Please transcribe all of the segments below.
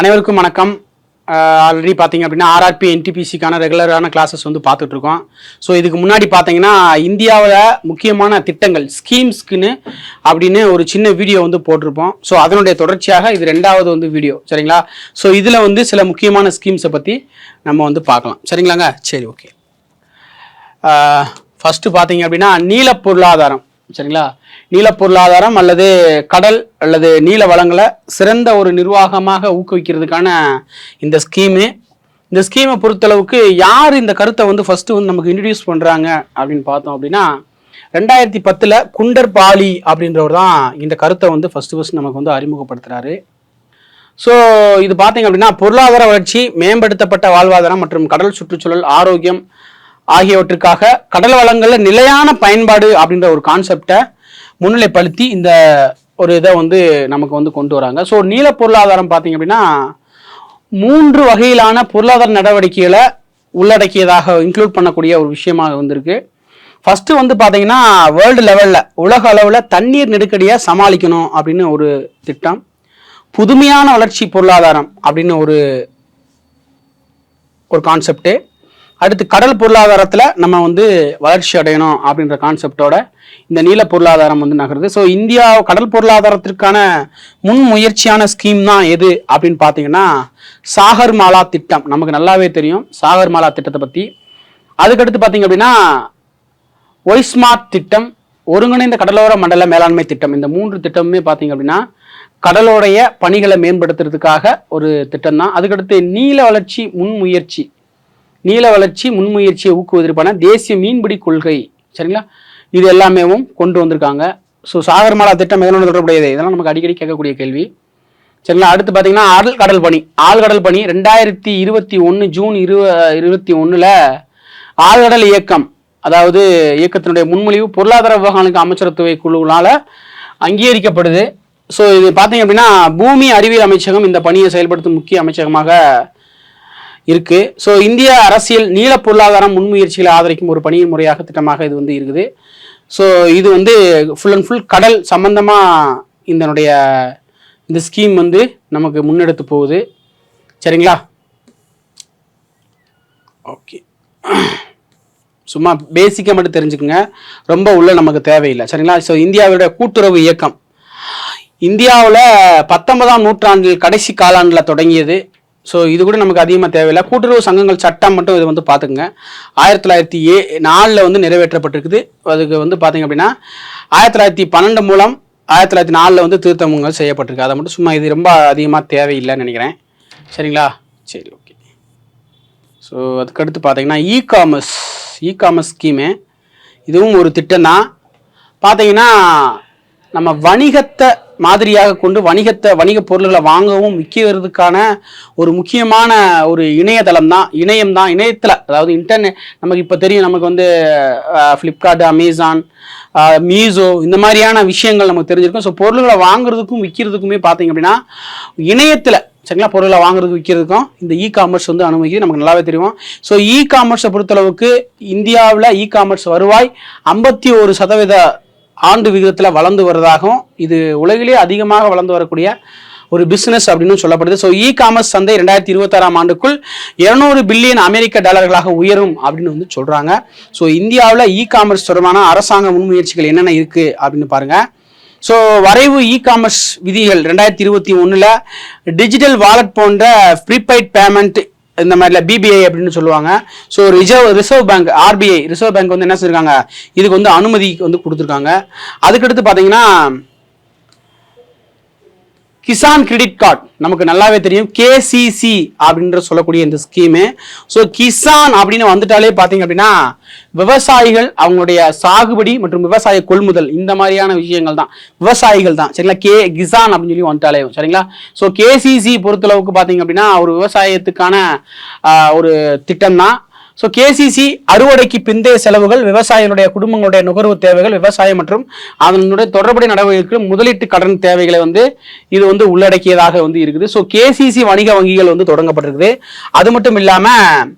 அனைவருக்கும் வணக்கம். ஆல்ரெடி பார்த்தீங்க அப்படின்னா ஆர்ஆர்பி என்டிபிசிக்கான ரெகுலரான கிளாஸஸ் வந்து பார்த்துட்டு இருக்கோம். ஸோ இதுக்கு முன்னாடி பார்த்தீங்கன்னா இந்தியாவில் முக்கியமான திட்டங்கள் ஸ்கீம்ஸ்க்குன்னு அப்படின்னு ஒரு சின்ன வீடியோ வந்து போட்டிருப்போம். ஸோ அதனுடைய தொடர்ச்சியாக இது ரெண்டாவது வந்து வீடியோ, சரிங்களா? ஸோ இதில் வந்து சில முக்கியமான ஸ்கீம்ஸை பற்றி நம்ம வந்து பார்க்கலாம், சரிங்களாங்க? சரி, ஓகே. ஃபஸ்ட்டு பார்த்தீங்க அப்படின்னா நீல பொருளாதாரம், சரிங்களா? நீல பொருளாதாரம் அல்லது கடல் அல்லது நீல வளங்களை சிறந்த ஒரு நிர்வாகமாக ஊக்குவிக்கிறதுக்கான இந்த ஸ்கீமை பொறுத்தளவுக்கு யார் இந்த கருத்தை வந்து ஃபர்ஸ்ட் வந்து நமக்கு இன்ட்ரடியூஸ் பண்ணுறாங்க அப்படின்னு பார்த்தோம் அப்படின்னா 2010 குண்டர் பாலி அப்படின்றவர் தான் இந்த கருத்தை வந்து ஃபர்ஸ்ட் நமக்கு வந்து அறிமுகப்படுத்துகிறாரு. ஸோ இது பார்த்தீங்க அப்படின்னா பொருளாதார வளர்ச்சி, மேம்படுத்தப்பட்ட வாழ்வாதாரம் மற்றும் கடல் சுற்றுச்சூழல் ஆரோக்கியம் ஆகியவற்றுக்காக கடல் வளங்களில் நிலையான பயன்பாடு அப்படின்ற ஒரு கான்செப்டை முன்னிலைப்படுத்தி இந்த ஒரு இதை வந்து நமக்கு வந்து கொண்டு வராங்க. ஸோ நீல பொருளாதாரம் பார்த்தீங்க அப்படின்னா 3 வகையிலான பொருளாதார நடவடிக்கைகளை உள்ளடக்கியதாக இன்க்ளூட் பண்ணக்கூடிய ஒரு விஷயமாக வந்திருக்கு. ஃபர்ஸ்ட் வந்து பார்த்தீங்கன்னா வேர்ல்டு லெவலில் உலக அளவில் தண்ணீர் நெருக்கடியை சமாளிக்கணும் அப்படின்னு ஒரு திட்டம். புதுமையான வளர்ச்சி பொருளாதாரம் அப்படின்னு ஒரு கான்செப்டு. அடுத்து கடல் பொருளாதாரத்தில் நம்ம வந்து வளர்ச்சி அடையணும் அப்படின்ற கான்செப்டோட இந்த நீல பொருளாதாரம் வந்து நகருது. ஸோ இந்தியா கடல் பொருளாதாரத்திற்கான முன்முயற்சியான ஸ்கீம் தான் எது அப்படின்னு பார்த்தீங்கன்னா சாகர்மாலா திட்டம். நமக்கு நல்லாவே தெரியும் சாகர்மாலா திட்டத்தை பற்றி. அதுக்கடுத்து பார்த்தீங்க அப்படின்னா ஒய்ஸ்மார்ட் திட்டம், ஒருங்கிணைந்த கடலோர மண்டல மேலாண்மை திட்டம். இந்த 3 திட்டமுமே பார்த்தீங்க அப்படின்னா கடலோடைய பணிகளை மேம்படுத்துறதுக்காக ஒரு திட்டம் தான். அதுக்கடுத்து நீல வளர்ச்சி முன்முயற்சியை ஊக்குவதற்கான தேசிய மீன்பிடி கொள்கை, சரிங்களா? இது எல்லாமே கொண்டு வந்திருக்காங்க. ஸோ சாகர்மாலா திட்டம் எதனோட தொடர்புடையது, இதெல்லாம் நமக்கு அடிக்கடி கேட்கக்கூடிய கேள்வி, சரிங்களா? அடுத்து பார்த்தீங்கன்னா ஆழ்கடல் பணி 2021 ஜூன் 21 ஆழ்கடல் இயக்கம், அதாவது இயக்கத்தினுடைய முன்மொழிவு பொருளாதார விவகாரங்களுக்கு அமைச்சரவை குழுவினால அங்கீகரிக்கப்படுது. ஸோ இது பார்த்தீங்க அப்படின்னா பூமி அறிவியல் அமைச்சகம் இந்த பணியை செயல்படுத்தும் முக்கிய அமைச்சகமாக இருக்கு. ஸோ இந்திய அரசியல் நீல பொருளாதாரம் முன்முயற்சிகளை ஆதரிக்கும் ஒரு பணி முறையாக திட்டமாக இது வந்து இருக்குது. ஸோ இது வந்து ஃபுல் அண்ட் ஃபுல் கடல் சம்பந்தமாக இந்த ஸ்கீம் வந்து நமக்கு முன்னெடுத்து போகுது, சரிங்களா? ஓகே, சும்மா பேசிக்காக மட்டும் தெரிஞ்சுக்குங்க, ரொம்ப உள்ள நமக்கு தேவையில்லை, சரிங்களா? ஸோ இந்தியாவுடைய கூட்டுறவு இயக்கம் இந்தியாவில் 19ஆம் நூற்றாண்டில் கடைசி காலாண்டில் தொடங்கியது. ஸோ இது கூட நமக்கு அதிகமாக தேவையில்லை. கூட்டுறவு சங்கங்கள் சட்டம் மட்டும் இது வந்து பார்த்துக்குங்க. 1904 வந்து நிறைவேற்றப்பட்டிருக்குது. அதுக்கு வந்து பார்த்தீங்க அப்படின்னா 1912 மூலம் 1904 வந்து திருத்தங்கள் செய்யப்பட்டிருக்கு. அதை மட்டும் சும்மா இது ரொம்ப அதிகமாக தேவையில்லைன்னு நினைக்கிறேன், சரிங்களா? சரி, ஓகே. ஸோ அதுக்கடுத்து பார்த்தீங்கன்னா இ காமர்ஸ் ஸ்கீமு, இதுவும் ஒரு திட்டம் தான். பார்த்தீங்கன்னா நம்ம வணிகத்தை மாதிரியாக கொண்டு வணிக பொருள்களை வாங்கவும் விற்கிறதுக்கான ஒரு முக்கியமான ஒரு இணையம் தான். இணையத்தில், அதாவது இன்டர்நெட், நமக்கு இப்போ தெரியும், நமக்கு வந்து ஃப்ளிப்கார்ட், அமேசான், மீஷோ இந்த மாதிரியான விஷயங்கள் நமக்கு தெரிஞ்சிருக்கும். ஸோ பொருள்களை வாங்குறதுக்கும் விற்கிறதுக்குமே பார்த்தீங்க அப்படின்னா இணையத்தில், சரிங்களா, பொருளை வாங்குறதுக்கு விற்கிறதுக்கும் இந்த காமர்ஸ் வந்து அனுமதிக்குது, நமக்கு நல்லாவே தெரியும். ஸோ காமர்ஸை பொறுத்தளவுக்கு இந்தியாவில் காமர்ஸ் வருவாய் 51% ஆண்டு விகிதத்தில் வளர்ந்து வருவதாகவும், இது உலகிலே அதிகமாக வளர்ந்து வரக்கூடிய ஒரு பிஸ்னஸ் அப்படின்னு சொல்லப்படுது. ஸோ காமர்ஸ் சந்தை 2026ஆம் ஆண்டுக்குள் $200 பில்லியன் அமெரிக்க உயரும் அப்படின்னு வந்து சொல்றாங்க. ஸோ இந்தியாவில் காமர்ஸ் தொடர்பான அரசாங்க முன்முயற்சிகள் என்னென்ன இருக்கு அப்படின்னு பாருங்க. ஸோ வரைவு காமர்ஸ் விதிகள் 2021 டிஜிட்டல் வாலெட் போன்ற ப்ரீபெய்ட் பேமெண்ட் இந்த மாதிரில பிபிஐ அப்படின்னு சொல்லுவாங்க. So reserve bank reserve bank வந்து என்ன செஞ்சிருக்காங்க, இதுக்கு வந்து அனுமதி வந்து கொடுத்துருக்காங்க. அதுக்கடுத்து பார்த்தீங்கன்னா கிசான் கிரெடிட் கார்டு, நமக்கு நல்லாவே தெரியும் கேசிசி அப்படின்ற சொல்லக்கூடிய இந்த ஸ்கீமு. ஸோ கிசான் அப்படின்னு வந்துட்டாலே பார்த்தீங்க அப்படின்னா விவசாயிகள், அவங்களுடைய சாகுபடி மற்றும் விவசாய கொள்முதல் இந்த மாதிரியான விஷயங்கள் தான், விவசாயிகள் தான், சரிங்களா? கிசான் அப்படின்னு சொல்லி வந்துட்டாலே, சரிங்களா? ஸோ கேசிசி பொறுத்தளவுக்கு பார்த்தீங்க அப்படின்னா ஒரு விவசாயத்துக்கான ஒரு திட்டம் தான். ஸோ கேசிசி அறுவடைக்கு பிந்தைய செலவுகள், விவசாயிகளுடைய குடும்பங்களுடைய நுகர்வு தேவைகள், விவசாயம் மற்றும் அதனுடைய தொடர்புடைய நடவடிக்கைகள், முதலீட்டு கடன் தேவைகளை வந்து இது வந்து உள்ளடக்கியதாக வந்து இருக்குது. ஸோ கேசிசி வணிக வங்கிகள் வந்து தொடங்கப்பட்டிருக்குது. அது மட்டும் இல்லாமல்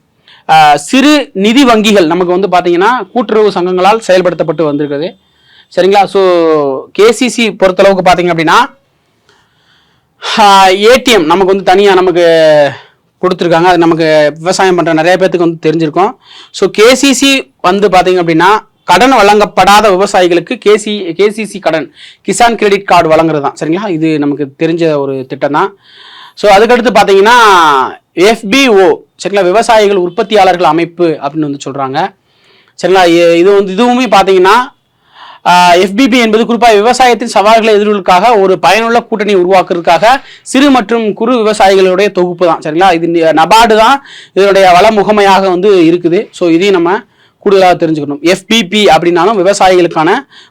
சிறு நிதி வங்கிகள் நமக்கு வந்து பார்த்தீங்கன்னா கூட்டுறவு சங்கங்களால் செயல்படுத்தப்பட்டு வந்திருக்குது, சரிங்களா? ஸோ கேசிசி பொறுத்தளவுக்கு பார்த்தீங்க அப்படின்னா ஏடிஎம் நமக்கு வந்து தனியாக நமக்கு கொடுத்துருக்காங்க. அது நமக்கு விவசாயம் பண்ணுற நிறைய பேர்த்துக்கு வந்து தெரிஞ்சிருக்கும். ஸோ கேசிசி வந்து பார்த்தீங்க அப்படின்னா கடன் வழங்கப்படாத விவசாயிகளுக்கு கேசிசி கடன், கிசான் கிரெடிட் கார்டு வழங்குறது தான். சரிங்களா, இது நமக்கு தெரிஞ்ச ஒரு திட்டம் தான். ஸோ அதுக்கடுத்து பார்த்தீங்கன்னா FBO, சரிங்களா, விவசாயிகள் உற்பத்தியாளர்கள் அமைப்பு அப்படின்னு வந்து சொல்கிறாங்க. சரிங்களா, இதுவுமே பார்த்தீங்கன்னா FBB என்பது குறிப்பாக விவசாயத்தின் சவால்களை எதிர்கொள்வதற்காக ஒரு பயனுள்ள கூட்டணி உருவாக்குறதுக்காக சிறு மற்றும் குறு விவசாயிகளுடைய தொகுப்பு தான். சரிங்களா, இது நபார்டு தான் இதனுடைய வள முகமையாக வந்து இருக்குது. ஸோ இதையும் நம்ம கூடுதலாக தெரிஞ்சுக்கணும். FBP அப்படின்னாலும் விவசாயிகளுக்கான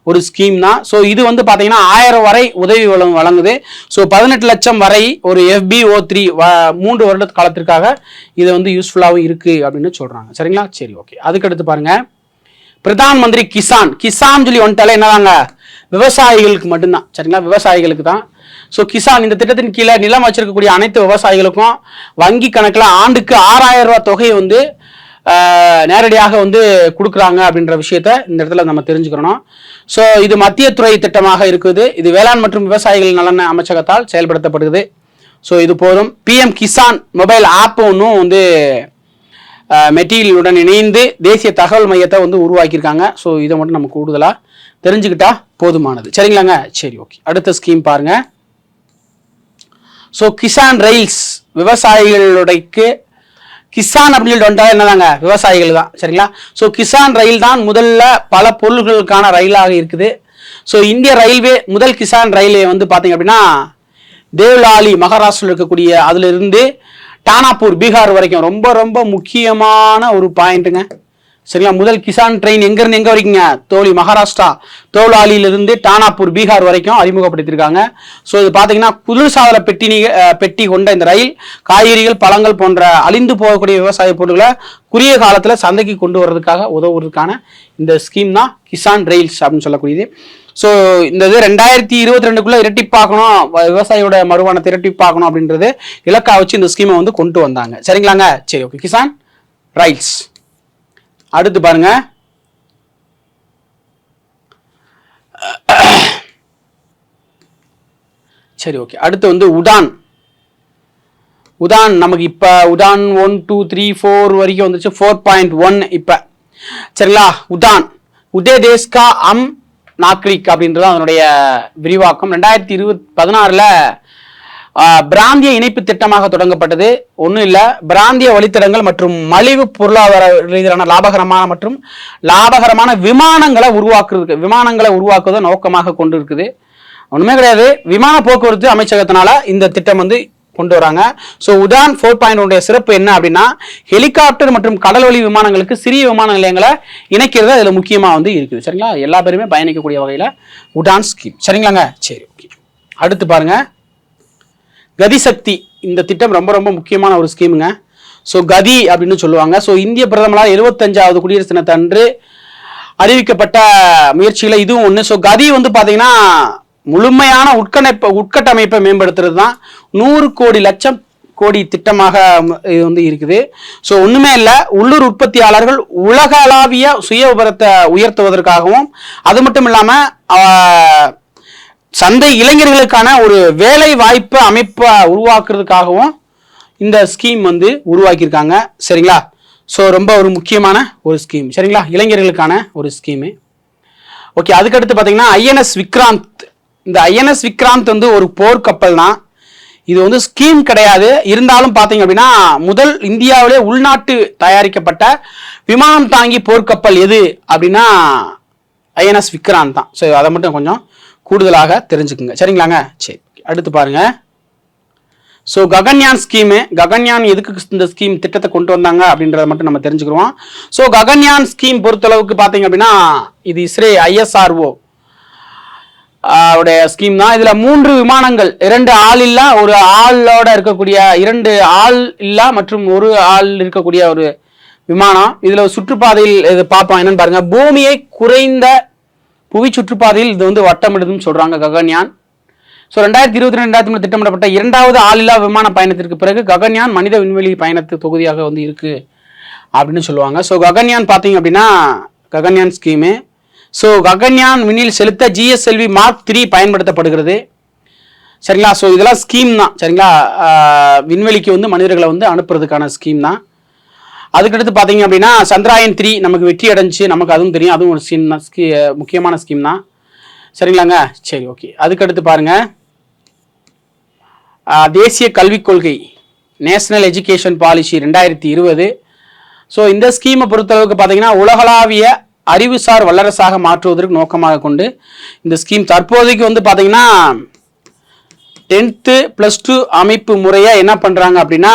ஒரு ஸ்கீம் தான். ஸோ இது வந்து பார்த்தீங்கன்னா 1000 வரை உதவி வழங்குது. ஸோ 18 லட்சம் வரை ஒரு FBO3 3 வருட காலத்திற்காக இது வந்து யூஸ்ஃபுல்லாகவும் இருக்குது அப்படின்னு சொல்கிறாங்க. சரிங்களா, சரி, ஓகே. அதுக்கடுத்து பாருங்க, பிரதான் மந்திரி கிசான் சொல்லி வந்துட்டாலே என்னதாங்க, விவசாயிகளுக்கு மட்டும்தான். சரிங்களா, விவசாயிகளுக்கு தான். ஸோ கிசான் இந்த திட்டத்தின் கீழே நிலம் வச்சிருக்கக்கூடிய அனைத்து விவசாயிகளுக்கும் வங்கி கணக்கில் ஆண்டுக்கு 6000 ரூபாய் தொகையை வந்து நேரடியாக வந்து கொடுக்குறாங்க அப்படின்ற விஷயத்த இந்த இடத்துல நம்ம தெரிஞ்சுக்கிறோம். ஸோ இது மத்திய துறை திட்டமாக இருக்குது. இது வேளாண் மற்றும் விவசாயிகள் நலன் அமைச்சகத்தால் செயல்படுத்தப்படுகிறது. ஸோ இது போதும். PM கிசான் மொபைல் ஆப் ஒன்றும் வந்து மெட்டீரியலுடன் இணைந்து தேசிய தகவல் மையத்தை வந்து உருவாக்கியிருக்காங்க. ஸோ இதை மட்டும் நம்ம கூடுதலாக தெரிஞ்சுக்கிட்டா போதுமானது. சரிங்களாங்க, சரி, ஓகே. அடுத்த ஸ்கீம் பாருங்க. ஸோ கிசான் ரயில்ஸ், விவசாயிகளுடையக்கு கிசான் அப்படின்னு சொல்லிட்டு வந்துட்டா என்னதாங்க, விவசாயிகள் தான். சரிங்களா, ஸோ கிசான் ரயில் தான் முதல்ல பல பொருள்களுக்கான ரயிலாக இருக்குது. ஸோ இந்திய ரயில்வே முதல் கிசான் ரயிலை வந்து பார்த்தீங்க அப்படின்னா தேவ்லாலி மகாராஷ்டிரில் இருக்கக்கூடிய அதுல இருந்து டானாப்பூர் பீகார் வரைக்கும் ரொம்ப ரொம்ப முக்கியமான ஒரு பாயிண்ட்டுங்க. சரிங்களா, முதல் கிசான் ட்ரெயின் எங்கேருந்து எங்கே வரைக்குங்க, மகாராஷ்டிரா தோலாலியிலிருந்து டானாப்பூர் பீகார் வரைக்கும் அறிமுகப்படுத்தியிருக்காங்க. ஸோ இது பார்த்தீங்கன்னா குளிர்சாதன பெட்டி கொண்ட இந்த ரயில் காய்கறிகள், பழங்கள் போன்ற அழிந்து போகக்கூடிய விவசாய பொருட்களை குறுகிய காலத்தில் சந்தைக்கு கொண்டு வர்றதுக்காக உதவுறதுக்கான இந்த ஸ்கீம் தான் கிசான் ரயில்ஸ் அப்படின்னு சொல்லக்கூடியது. ஸோ இந்த இது 2022 இரட்டிப்பாக்கணும், விவசாயியோட வருமானத்தை இரட்டிப்பாக்கணும் அப்படின்றது இலக்கா வச்சு இந்த ஸ்கீமை வந்து கொண்டு வந்தாங்க. சரிங்களாங்க, சரி, ஓகே. கிசான் ரயில்ஸ். அடுத்து பாருங்க, சரி, ஓகே. அடுத்து வந்து உடான் நமக்கு இப்ப உடான் 1 2 3 4 வரைக்கும் வந்துச்சு. 4.1 இப்ப. சரிங்களா, உதே தேஸ்கா நாக்ரிக் அப்படின்றது அதனுடைய விரிவாக்கம். 2016 பிராந்திய இணைப்பு திட்டமாக தொடங்கப்பட்டது. ஒன்றும் இல்லை, பிராந்திய வழித்தடங்கள் மற்றும் மலிவு பொருளாதார ரீதியான லாபகரமான விமானங்களை உருவாக்குவதை நோக்கமாக கொண்டு இருக்குது. ஒன்றுமே கிடையாது, விமான போக்குவரத்து அமைச்சகத்தினால இந்த திட்டம் வந்து கொண்டு வராங்க. ஸோ உடான் 4.1 சிறப்பு என்ன அப்படின்னா ஹெலிகாப்டர் மற்றும் கடல்வழி விமானங்களுக்கு சிறிய விமான நிலையங்களை இணைக்கிறது அதில் முக்கியமாக வந்து இருக்குது. சரிங்களா, எல்லா பேருமே பயணிக்கக்கூடிய வகையில் உடான் ஸ்கீம். சரிங்களாங்க, சரி, ஓகே. அடுத்து பாருங்க, கதிசக்தி. இந்த திட்டம் ரொம்ப ரொம்ப முக்கியமான ஒரு ஸ்கீமுங்க. ஸோ கதி அப்படின்னு சொல்லுவாங்க. ஸோ இந்திய பிரதமரால் 75வது குடியரசு தினத்தன்று அறிவிக்கப்பட்ட முயற்சிகளை இதுவும் ஒன்று. ஸோ கதி வந்து பார்த்தீங்கன்னா முழுமையான உட்கட்டமைப்பை மேம்படுத்துறது தான். 100 லட்சம் கோடி திட்டமாக இது வந்து இருக்குது. ஸோ ஒன்றுமே இல்லை, உள்ளூர் உற்பத்தியாளர்கள் உலகளாவிய சுய விபரத்தை உயர்த்துவதற்காகவும் அது மட்டும் இல்லாமல் சந்தை இளைஞர்களுக்கான ஒரு வேலை வாய்ப்பு அமைப்பை உருவாக்குறதுக்காகவும் இந்த ஸ்கீம் வந்து உருவாக்கியிருக்காங்க. சரிங்களா, ஸோ ரொம்ப ஒரு முக்கியமான ஒரு ஸ்கீம். சரிங்களா, இளைஞர்களுக்கான ஒரு ஸ்கீமு. ஓகே. அதுக்கடுத்து பார்த்தீங்கன்னா INS விக்ராந்த். இந்த INS விக்ராந்த் வந்து ஒரு போர்க்கப்பல் தான். இது வந்து ஸ்கீம் கிடையாது. இருந்தாலும் பார்த்தீங்க அப்படின்னா முதல் இந்தியாவிலே உள்நாட்டு தயாரிக்கப்பட்ட விமானம் தாங்கி போர்க்கப்பல் எது அப்படின்னா INS விக்ராந்த் தான். ஸோ அதை மட்டும் கொஞ்சம் கூடுதலாக தெரிஞ்சுக்குங்க. சரிங்களாங்க, சரி. அடுத்து பாருங்க, ஸோ ககன்யான் ஸ்கீமு. ககன்யான் எதுக்கு இந்த ஸ்கீம் திட்டத்தை கொண்டு வந்தாங்க அப்படின்றத மட்டும் நம்ம தெரிஞ்சுக்கிறோம். ஸோ ககன்யான் ஸ்கீம் பொறுத்தளவுக்கு பார்த்தீங்க அப்படின்னா இது ISRO உடைய ஸ்கீம் தான். இதுல 3 விமானங்கள், 2 ஆள் இல்லா, ஒரு ஆளோட இருக்கக்கூடிய 2 ஆள் இல்லா மற்றும் 1 ஆள் இருக்கக்கூடிய ஒரு விமானம். இதுல சுற்றுப்பாதையில் இது பார்ப்போம். என்னன்னு பாருங்க, பூமியை குறைந்த புவி சுற்றுப்பாதையில் இது வந்து வட்டமிடுதுன்னு சொல்றாங்க ககன்யான். ஸோ 2022-2023 திட்டமிடப்பட்ட 2வது ஆளில்லா விமான பயணத்திற்கு பிறகு ககன்யான் மனித விண்வெளி பயணத்து தொகுதியாக வந்து இருக்கு அப்படின்னு சொல்லுவாங்க. ஸோ ககன்யான் பார்த்தீங்க அப்படின்னா ககன்யான் ஸ்கீமு. ஸோ ககன்யான் விண்ணில் செலுத்த GSLV Mark 3 பயன்படுத்தப்படுகிறது. சரிங்களா. ஸோ இதெல்லாம் ஸ்கீம் தான் சரிங்களா. விண்வெளிக்கு வந்து மனிதர்களை வந்து அனுப்புறதுக்கான ஸ்கீம் தான். அதுக்கடுத்து பார்த்தீங்க அப்படின்னா சந்திராயன் 3 நமக்கு வெற்றி அடைஞ்சு, நமக்கு அதுவும் தெரியும், அதுவும் ஒரு ஸ்கீம் தான், முக்கியமான ஸ்கீம் தான் சரிங்களாங்க. சரி ஓகே. அதுக்கடுத்து பாருங்க, தேசிய கல்விக் கொள்கை நேஷனல் எஜுகேஷன் பாலிசி 2020. ஸோ இந்த ஸ்கீமை பொறுத்தளவுக்கு பார்த்தீங்கன்னா உலகளாவிய அறிவுசார் வல்லரசாக மாற்றுவதற்கு நோக்கமாக கொண்டு இந்த ஸ்கீம் தற்போதைக்கு வந்து பார்த்தீங்கன்னா 10th +2 அமைப்பு முறையாக என்ன பண்ணுறாங்க அப்படின்னா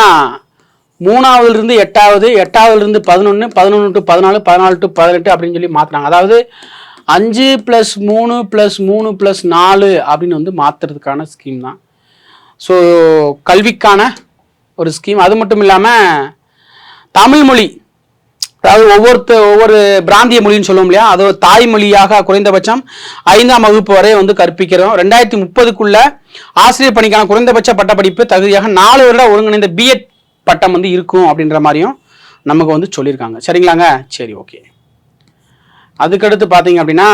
3ஆவதுலேருந்து 8ஆவது, 8ஆவதுலேருந்து 11, 11 to 14, 14 to 18 அப்படின்னு சொல்லி மாற்றுறாங்க. அதாவது 5 + 3 + 3 + 4 அப்படின்னு வந்து மாற்றுறதுக்கான ஸ்கீம் தான். ஸோ கல்விக்கான ஒரு ஸ்கீம். அது மட்டும் இல்லாமல் தமிழ் மொழி, அதாவது ஒவ்வொரு பிராந்திய மொழின்னு சொல்லுவோம் இல்லையா, அது தாய்மொழியாக குறைந்தபட்சம் 5ஆம் வகுப்பு வரை வந்து கற்பிக்கிறோம். 2030க்குள்ள ஆசிரியர் பணிக்கான குறைந்தபட்ச பட்டப்படிப்பு தகுதியாக 4 வருட ஒருங்கிணைந்த பிஎட் பட்டம் வந்து இருக்கும் அப்படின்ற மாதிரியும் நமக்கு வந்து சொல்லியிருக்காங்க சரிங்களாங்க. சரி ஓகே. அதுக்கடுத்து பார்த்தீங்க அப்படின்னா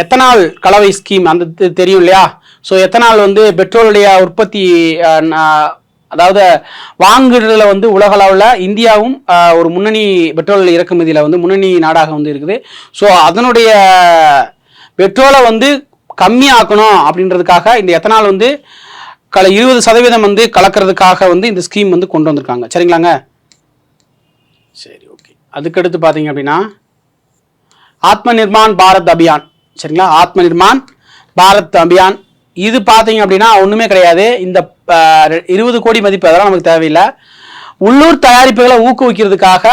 எத்தனால் கலவை ஸ்கீம் அந்த தெரியும் இல்லையா. ஸோ எத்தனால் வந்து பெட்ரோலுடைய உற்பத்தி, அதாவது வாங்குறதுல வந்து உலகளவில் இந்தியாவும் ஒரு முன்னணி பெட்ரோல் இறக்குமதியில் வந்து முன்னணி நாடாக வந்து இருக்குது. ஸோ அதனுடைய பெட்ரோலை வந்து கம்மியாக்கணும் அப்படின்றதுக்காக இந்த எத்தனால் வந்து 20% வந்து கலக்கிறதுக்காக வந்து இந்த ஸ்கீம் வந்து கொண்டு வந்திருக்காங்க சரிங்களாங்க. சரி ஓகே. அதுக்கடுத்து பார்த்தீங்க அப்படின்னா ஆத்ம நிர்மான் பாரத் அபியான் சரிங்களா. ஆத்ம நிர்மான் பாரத் அபியான் இது பார்த்தீங்க அப்படின்னா ஒன்றுமே கிடையாது. இந்த 20 கோடி மதிப்பு அதெல்லாம் நமக்கு தேவையில்லை. உள்ளூர் தயாரிப்புகளை ஊக்குவிக்கிறதுக்காக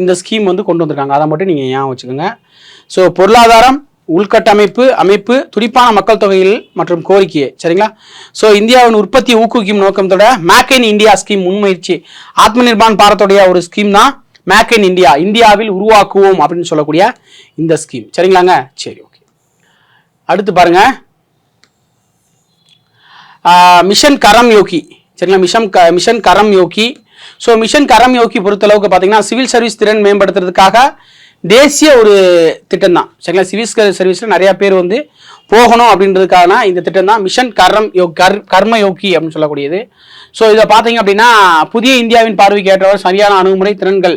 இந்த ஸ்கீம் வந்து கொண்டு வந்திருக்காங்க. அதை மட்டும் நீங்கள் ஏன் வச்சுக்கோங்க. ஸோ பொருளாதாரம், உள்கட்டமைப்பு அமைப்பு, துடிப்பான மக்கள் தொகையில் மற்றும் கோரிக்கையை சரிங்களா. ஸோ இந்தியாவின் உற்பத்தியை ஊக்குவிக்கும் நோக்கத்தோட மேக் இன் இந்தியா ஸ்கீம் முன்முயற்சி. ஆத்ம நிர்மான் பாரத்தோடைய ஒரு ஸ்கீம் தான் மேக் இன் இந்தியா, இந்தியாவில் உருவாக்குவோம் அப்படின்னு சொல்லக்கூடிய இந்த ஸ்கீம் சரிங்களாங்க. சரி ஓகே. அடுத்து பாருங்க, மிஷன் கரம் யோகி சரிங்களா. மிஷன் கரம் யோகி. ஸோ மிஷன் கரம் யோகி பொறுத்தளவுக்கு பார்த்தீங்கன்னா சிவில் சர்வீஸ் திறன் மேம்படுத்துறதுக்காக தேசிய ஒரு திட்டம் தான் சரிங்களா. சிவில் சர்வீஸில் நிறைய பேர் வந்து போகணும் அப்படின்றதுக்கான இந்த திட்டம் தான் மிஷன் கர்ம யோகி அப்படின்னு சொல்லக்கூடியது. ஸோ இதை பார்த்தீங்க அப்படின்னா புதிய இந்தியாவின் பார்வைக்கு ஏற்றவர் சரியான அணுகுமுறை திறன்கள்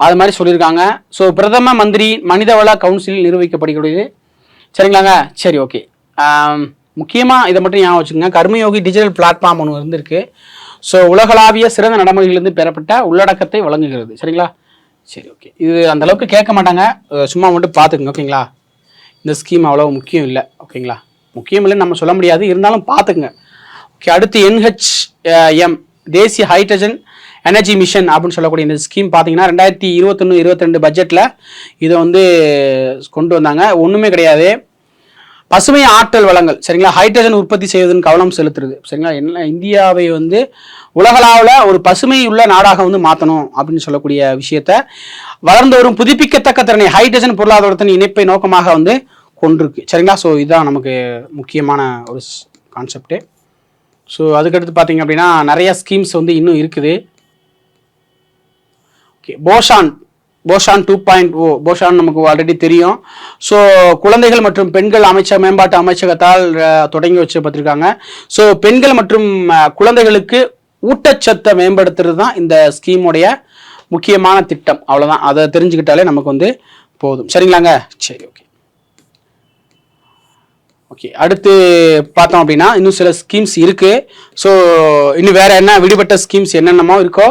அது மாதிரி சொல்லியிருக்காங்க. ஸோ பிரதம மந்திரி மனிதவள கவுன்சிலில் நிர்வகிக்கப்படுகிறது சரிங்களாங்க. சரி ஓகே. முக்கியமாக இதை மட்டும் ஞாபகம் வச்சுக்கோங்க, கர்மயோகி டிஜிட்டல் பிளாட்ஃபார்ம் ஒன்று இருந்திருக்கு. ஸோ உலகளாவிய சிறந்த நடைமுறைகளிலிருந்து பெறப்பட்ட உள்ளடக்கத்தை வழங்குகிறது சரிங்களா. சரி ஓகே. இது அந்த அளவுக்கு கேட்க மாட்டாங்க, சும்மா மட்டும் பார்த்துக்குங்க ஓகேங்களா. இந்த ஸ்கீம் அவ்வளோ முக்கியம் இல்லை ஓகேங்களா. முக்கியம் இல்லைன்னு நம்ம சொல்ல முடியாது, இருந்தாலும் பார்த்துக்குங்க ஓகே. அடுத்து NHM தேசிய ஹைட்ரஜன் எனர்ஜி மிஷன் அப்படின்னு சொல்லக்கூடிய இந்த ஸ்கீம் பார்த்தீங்கன்னா 2021-22 பட்ஜெட்டில் இதை வந்து கொண்டு வந்தாங்க. ஒன்றுமே கிடையாது, பசுமை ஆற்றல் வளங்கள் சரிங்களா, ஹைட்ரஜன் உற்பத்தி செய்வதன் கவனம் செலுத்துறது சரிங்களா. என்ன இந்தியாவை வந்து உலகளாவில் ஒரு பசுமை உள்ள நாடாக வந்து மாற்றணும் அப்படின்னு சொல்லக்கூடிய விஷயத்த வளர்ந்து வரும் புதுப்பிக்கத்தக்க திறனை ஹைட்ரஜன் பொருளாதாரத்தின் இணைப்பை நோக்கமாக வந்து கொண்டிருக்கு சரிங்களா. ஸோ இதுதான் நமக்கு முக்கியமான ஒரு கான்செப்டு. ஸோ அதுக்கடுத்து பார்த்தீங்க அப்படின்னா நிறைய ஸ்கீம்ஸ் வந்து இன்னும் இருக்குது. ஓகே. போஷான் 2.0 போஷான் நமக்கு ஆல்ரெடி தெரியும். ஸோ குழந்தைகள் மற்றும் பெண்கள் மேம்பாட்டு அமைச்சகத்தால் தொடங்கி வச்சுப்பட்டிருக்காங்க. ஸோ பெண்கள் மற்றும் குழந்தைகளுக்கு ஊட்டச்சத்தை மேம்படுத்துறது தான் இந்த ஸ்கீமுடைய முக்கியமான திட்டம். அவ்வளோதான், அதை தெரிஞ்சுக்கிட்டாலே நமக்கு வந்து போதும் சரிங்களாங்க. சரி ஓகே ஓகே. அடுத்து பார்த்தோம் அப்படின்னா இன்னும் சில ஸ்கீம்ஸ் இருக்குது. ஸோ இன்னும் வேறு என்ன விடுபட்ட ஸ்கீம்ஸ் என்னென்னமோ இருக்கோ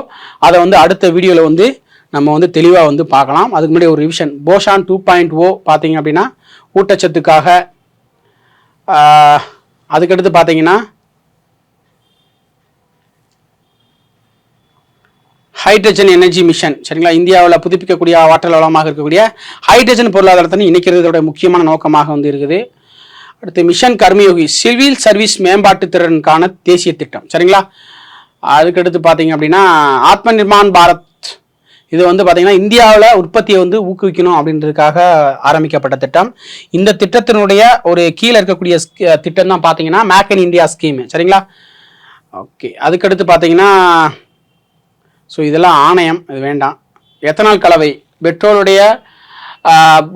அதை வந்து அடுத்த வீடியோவில் வந்து நம்ம வந்து தெளிவாக வந்து பார்க்கலாம். அதுக்கு முன்னாடி ஒரு ரிவிஷன். போஷான் 2.0 பார்த்தீங்க அப்படின்னா ஊட்டச்சத்துக்காக. அதுக்கடுத்து பார்த்தீங்கன்னா ஹைட்ரஜன் எனர்ஜி மிஷன் சரிங்களா. இந்தியாவில் புதுப்பிக்கக்கூடிய ஆற்றல் வளமாக இருக்கக்கூடிய ஹைட்ரஜன் பொருளாதாரத்தை இணைக்கிறதோட முக்கியமான நோக்கமாக வந்து இருக்குது. அடுத்து மிஷன் கர்மயோகி சிவில் சர்வீஸ் மேம்பாட்டு திறனுக்கான தேசிய திட்டம் சரிங்களா. அதுக்கடுத்து பார்த்தீங்க அப்படின்னா ஆத்ம நிர்மான் பாரத், இது வந்து பார்த்தீங்கன்னா இந்தியாவில் உற்பத்தியை வந்து ஊக்குவிக்கணும் அப்படின்றதுக்காக ஆரம்பிக்கப்பட்ட திட்டம். இந்த திட்டத்தினுடைய ஒரு கீழே இருக்கக்கூடிய திட்டம் தான் பார்த்தீங்கன்னா மேக் இன் இந்தியா ஸ்கீம் சரிங்களா. ஓகே. அதுக்கடுத்து பார்த்தீங்கன்னா ஸோ இதெல்லாம் ஆணையம், இது வேண்டாம். எத்தனால் கலவை பெட்ரோலுடைய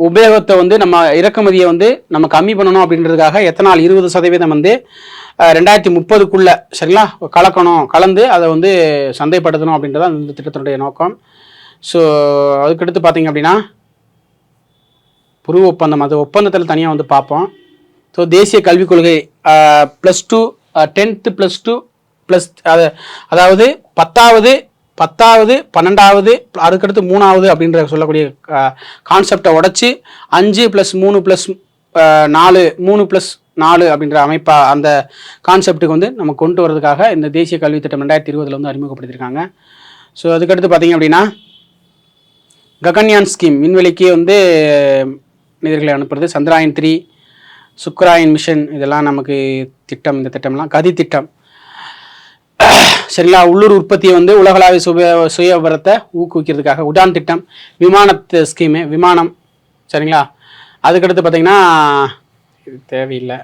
உபயோகத்தை வந்து நம்ம இறக்குமதியை வந்து நம்ம கம்மி பண்ணணும் அப்படின்றதுக்காக எத்தனால் 20% வந்து 2030க்குள்ள சரிங்களா கலந்து அதை வந்து சந்தைப்படுத்தணும் அப்படின்றத இந்த திட்டத்தினுடைய நோக்கம். ஸோ அதுக்கடுத்து பார்த்தீங்க அப்படின்னா புரு ஒப்பந்தம், அது ஒப்பந்தத்தில் தனியாக வந்து பார்ப்போம். ஸோ தேசிய கல்விக் கொள்கை +2 10th +2 ப்ளஸ் அதாவது 10வது 12வது அதுக்கடுத்து 3வது அப்படின்ற சொல்லக்கூடிய கான்செப்டை உடச்சி 5+3+4 3+4 அப்படின்ற அமைப்பா அந்த கான்செப்டுக்கு வந்து நம்ம கொண்டு வரதுக்காக இந்த தேசிய கல்வி திட்டம் 2020 வந்து அறிமுகப்படுத்தியிருக்காங்க. ஸோ அதுக்கடுத்து பார்த்தீங்க அப்படின்னா ககன்யான் ஸ்கீம், விண்வெளிக்கு வந்து மனிதர்களை அனுப்புறது. சந்திராயன் 3, சுக்ராயன் மிஷன், இதெல்லாம் நமக்கு திட்டம். இந்த திட்டம்லாம் கதி திட்டம் சரிங்களா. உள்ளூர் உற்பத்தியை வந்து உலகளாவிய சுயபரத்தை ஊக்குவிக்கிறதுக்காக உடான் திட்டம், விமானத்து ஸ்கீமு, விமானம் சரிங்களா. அதுக்கடுத்து பார்த்திங்கன்னா இது தேவையில்லை,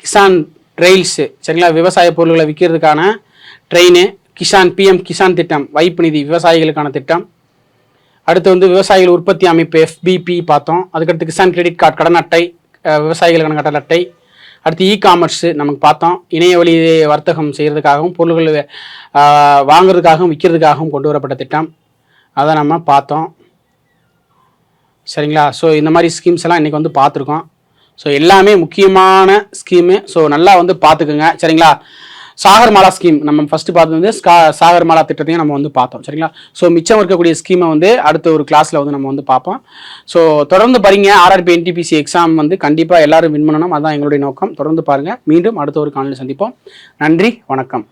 கிசான் ரெயில்ஸு சரிங்களா, விவசாய பொருள்களை விற்கிறதுக்கான ட்ரெயின், PM கிசான் திட்டம், வைப்பு நிதி விவசாயிகளுக்கான திட்டம். அடுத்து வந்து விவசாயிகள் உற்பத்தி அமைப்பு FBP பார்த்தோம். அதுக்கடுத்து கிசான் கிரெடிட் கார்டு, கடன் அட்டை, விவசாயிகளுக்கான கடன் அட்டை. அடுத்து காமர்ஸு நமக்கு பார்த்தோம், இணைய வழி வர்த்தகம் செய்கிறதுக்காகவும் பொருள்கள் வாங்குறதுக்காகவும் விற்கிறதுக்காகவும் கொண்டு வரப்பட்ட திட்டம், அதை நம்ம பார்த்தோம் சரிங்களா. ஸோ இந்த மாதிரி ஸ்கீம்ஸ் எல்லாம் இன்றைக்கி வந்து பார்த்துருக்கோம். ஸோ எல்லாமே முக்கியமான ஸ்கீமு. ஸோ நல்லா வந்து பார்த்துக்குங்க சரிங்களா. சாகர்மாலா ஸ்கீம் நம்ம ஃபஸ்ட்டு பார்த்தது வந்து சாகர்மாலா திட்டத்தையும் நம்ம வந்து பார்த்தோம் சரிங்களா. ஸோ மிச்சம் இருக்கக்கூடிய ஸ்கீமை வந்து அடுத்த ஒரு கிளாஸில் வந்து நம்ம வந்து பார்ப்போம். ஸோ தொடர்ந்து பாருங்க, RRB NTPC எக்ஸாம் வந்து கண்டிப்பாக எல்லாரும் வின் பண்ணணும், அதுதான் எங்களுடைய நோக்கம். தொடர்ந்து பாருங்கள். மீண்டும் அடுத்த ஒரு காணொலியில் சந்திப்போம். நன்றி, வணக்கம்.